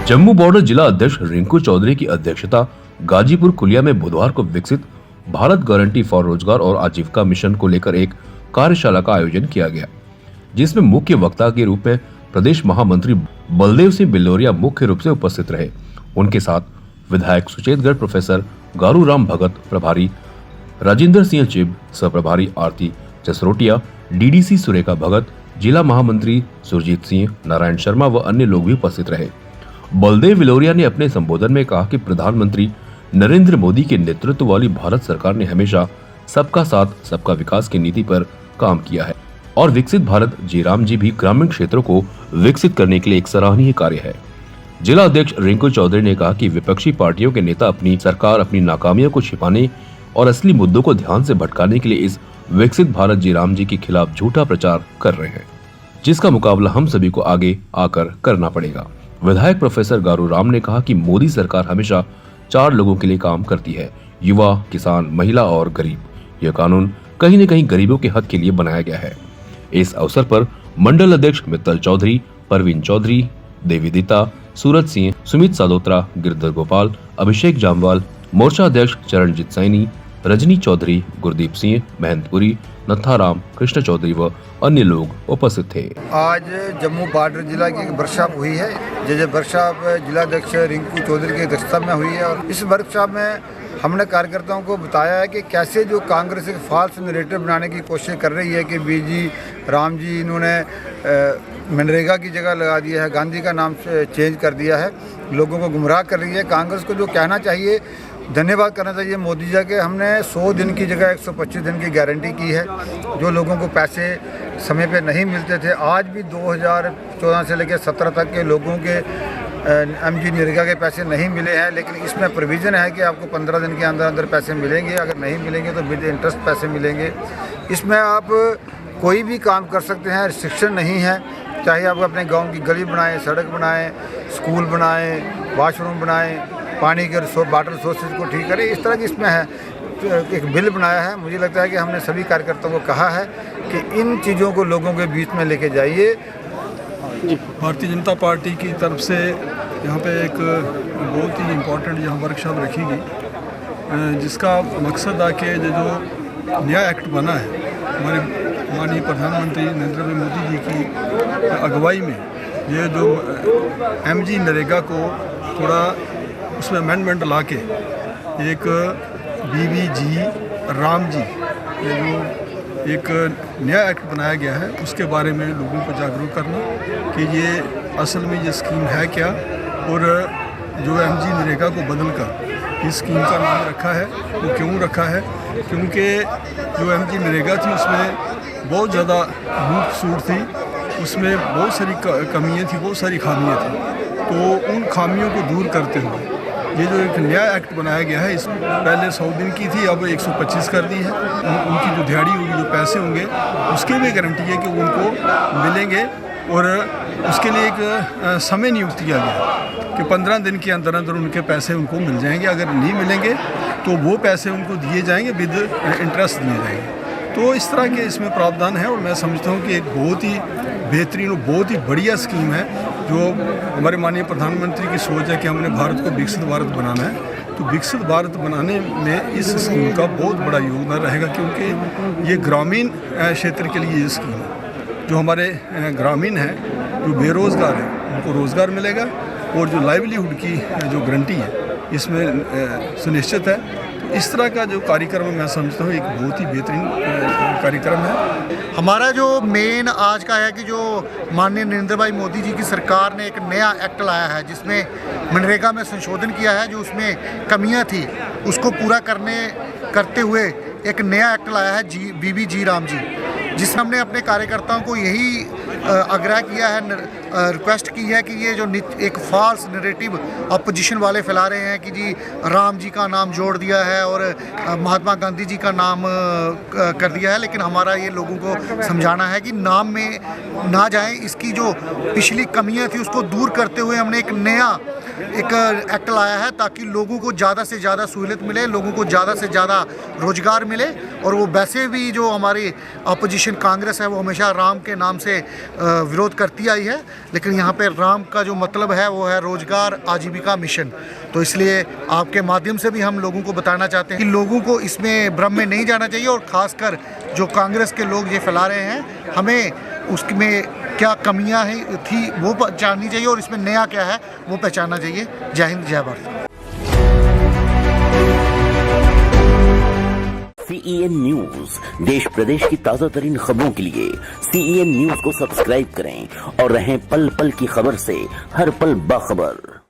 Jammu border जिला अध्यक्ष रिंकू चौधरी की अध्यक्षता गाजीपुर कुलिया में बुधवार को विकसित भारत गारंटी फॉर रोजगार और आजीविका मिशन को लेकर एक कार्यशाला का आयोजन किया गया, जिसमें मुख्य वक्ता के रूप में प्रदेश महामंत्री बलदेव सिंह बिल्लोरिया मुख्य रूप से उपस्थित रहे। उनके साथ विधायक सुचेतगढ़ प्रोफेसर गारू राम भगत प्रभारी, राजेंद्र सिंह चिब सह प्रभारी, आरती जसरोटिया, डीडीसी सुरेखा भगत, जिला महामंत्री सुरजीत सिंह, नारायण शर्मा व अन्य लोग भी उपस्थित रहे। बलदेव बिल्लोरिया ने अपने संबोधन में कहा कि प्रधानमंत्री नरेंद्र मोदी के नेतृत्व वाली भारत सरकार ने हमेशा सबका साथ सबका विकास की नीति पर काम किया है और विकसित भारत जयराम जी भी ग्रामीण क्षेत्रों को विकसित करने के लिए एक सराहनीय कार्य है। जिला अध्यक्ष रिंकू चौधरी ने कहा कि विपक्षी पार्टियों के नेता अपनी सरकार अपनी नाकामियों को छिपाने और असली मुद्दों को ध्यान से भटकाने के लिए इस विकसित भारत जयराम जी के खिलाफ झूठा प्रचार कर रहे हैं, जिसका मुकाबला हम सभी को आगे आकर करना पड़ेगा। विधायक प्रोफेसर गारू राम ने कहा कि मोदी सरकार हमेशा 4 लोगों के लिए काम करती है, युवा, किसान, महिला और गरीब। यह कानून कहीं न कहीं गरीबों के हक के लिए बनाया गया है। इस अवसर पर मंडल अध्यक्ष मित्तल चौधरी, परवीन चौधरी, देवी दीता, सूरज सिंह, सुमित सादोत्रा, गिरधर गोपाल, अभिषेक जामवाल, मोर्चा अध्यक्ष चरणजीत सैनी, रजनी चौधरी, गुरदीप सिंह, महंतपुरी, नथाराम, कृष्ण चौधरी व अन्य लोग उपस्थित थे। आज जम्मू बॉर्डर जिला की एक वर्कशॉप हुई है, जो वर्कशॉप जिलाध्यक्ष रिंकू चौधरी की अध्यक्षता में हुई है। और इस वर्कशॉप में हमने कार्यकर्ताओं को बताया है कि कैसे जो कांग्रेस एक फॉल्स नैरेटिव बनाने की कोशिश कर रही है कि बीजी राम जी इन्होंने मनरेगा की जगह लगा दिया है, गांधी का नाम चेंज कर दिया है, लोगों को गुमराह कर रही है। कांग्रेस को जो कहना चाहिए, धन्यवाद करना चाहिए मोदी जी के, हमने 100 दिन की जगह 125 दिन की गारंटी की है। जो लोगों को पैसे समय पे नहीं मिलते थे, आज भी 2014 से लेकर 17 तक के लोगों के एमजी नरेगा के पैसे नहीं मिले हैं, लेकिन इसमें प्रोविज़न है कि आपको 15 दिन के अंदर अंदर पैसे मिलेंगे। अगर नहीं मिलेंगे तो विद इंटरेस्ट पैसे मिलेंगे। इसमें आप कोई भी काम कर सकते हैं, रिस्ट्रिक्शन नहीं है। चाहे आप अपने गाँव की गली बनाएँ, सड़क बनाएँ, स्कूल बनाएँ, वाशरूम बनाएँ, पानी के वाटर सोर्सेज को ठीक करें, इस तरह की इसमें है। एक बिल बनाया है। मुझे लगता है कि हमने सभी कार्यकर्ताओं को कहा है कि इन चीज़ों को लोगों के बीच में लेके जाइए। भारतीय जनता पार्टी की तरफ से यहाँ पे एक बहुत ही इम्पोर्टेंट यहाँ वर्कशॉप रखी गई, जिसका मकसद आके जो नया एक्ट बना है हमारे माननीय प्रधानमंत्री नरेंद्र मोदी जी की अगुवाई में, ये जो एमजी नरेगा को थोड़ा उसमें अमेंडमेंट ला के एक बीबीजी राम जी, ये जो एक नया एक्ट बनाया गया है, उसके बारे में लोगों को जागरूक करना कि ये असल में ये स्कीम है क्या, और जो एमजी नरेगा को बदलकर इस स्कीम का नाम रखा है वो क्यों रखा है। क्योंकि जो एमजी नरेगा थी उसमें बहुत ज़्यादा लूट सूट थी, उसमें बहुत सारी कमियाँ थी, बहुत सारी खामियाँ थी। तो उन खामियों को दूर करते हुए ये जो एक नया एक्ट बनाया गया है, इस पहले 100 दिन की थी, अब 125 कर दी है। उनकी जो दिहाड़ी होगी, जो पैसे होंगे, उसकी भी गारंटी है कि उनको मिलेंगे। और उसके लिए एक समय नियुक्त किया गया कि 15 दिन के अंदर अंदर उनके पैसे उनको मिल जाएंगे। अगर नहीं मिलेंगे तो वो पैसे उनको दिए जाएंगे, विद इंटरेस्ट दिए जाएंगे। तो इस तरह के इसमें प्रावधान है और मैं समझता हूँ कि एक बहुत ही बेहतरीन और बहुत ही बढ़िया स्कीम है, जो हमारे माननीय प्रधानमंत्री की सोच है कि हमने भारत को विकसित भारत बनाना है। तो विकसित भारत बनाने में इस स्कीम का बहुत बड़ा योगदान रहेगा, क्योंकि ये ग्रामीण क्षेत्र के लिए ये स्कीम है। जो हमारे ग्रामीण हैं, जो बेरोज़गार हैं, उनको रोज़गार मिलेगा और जो लाइवलीहुड की जो गारंटी है इसमें सुनिश्चित है। तो इस तरह का जो कार्यक्रम मैं समझता हूँ एक बहुत ही बेहतरीन कार्यक्रम है। हमारा जो मेन आज का है कि जो माननीय नरेंद्र भाई मोदी जी की सरकार ने एक नया एक्ट लाया है, जिसमें मनरेगा में संशोधन किया है। जो उसमें कमियां थी उसको पूरा करते हुए एक नया एक्ट लाया है बीबीजी राम जी, जिसमें हमने अपने कार्यकर्ताओं को यही आग्रह किया है, रिक्वेस्ट की है कि ये जो एक फॉल्स नैरेटिव अपोजिशन वाले फैला रहे हैं कि जी राम जी का नाम जोड़ दिया है और महात्मा गांधी जी का नाम कर दिया है, लेकिन हमारा ये लोगों को समझाना है कि नाम में ना जाएं। इसकी जो पिछली कमियां थी उसको दूर करते हुए हमने एक नया एक एक्ट लाया है ताकि लोगों को ज़्यादा से ज़्यादा सहूलियत मिले, लोगों को ज़्यादा से ज़्यादा रोज़गार मिले। और वो वैसे भी जो हमारी अपोजिशन कांग्रेस है वो हमेशा राम के नाम से विरोध करती आई है, लेकिन यहाँ पे राम का जो मतलब है वो है रोज़गार आजीविका मिशन। तो इसलिए आपके माध्यम से भी हम लोगों को बताना चाहते हैं कि लोगों को इसमें भ्रम में नहीं जाना चाहिए, और ख़ासकर जो कांग्रेस के लोग ये फैला रहे हैं, हमें उसमें क्या कमियां हैं थी वो पहचाननी चाहिए और इसमें नया क्या है वो पहचानना चाहिए। जय हिंद, जय भारत। CEN न्यूज देश प्रदेश की ताजा तरीन खबरों के लिए CEN न्यूज को सब्सक्राइब करें और रहें पल पल की खबर से हर पल बाखबर।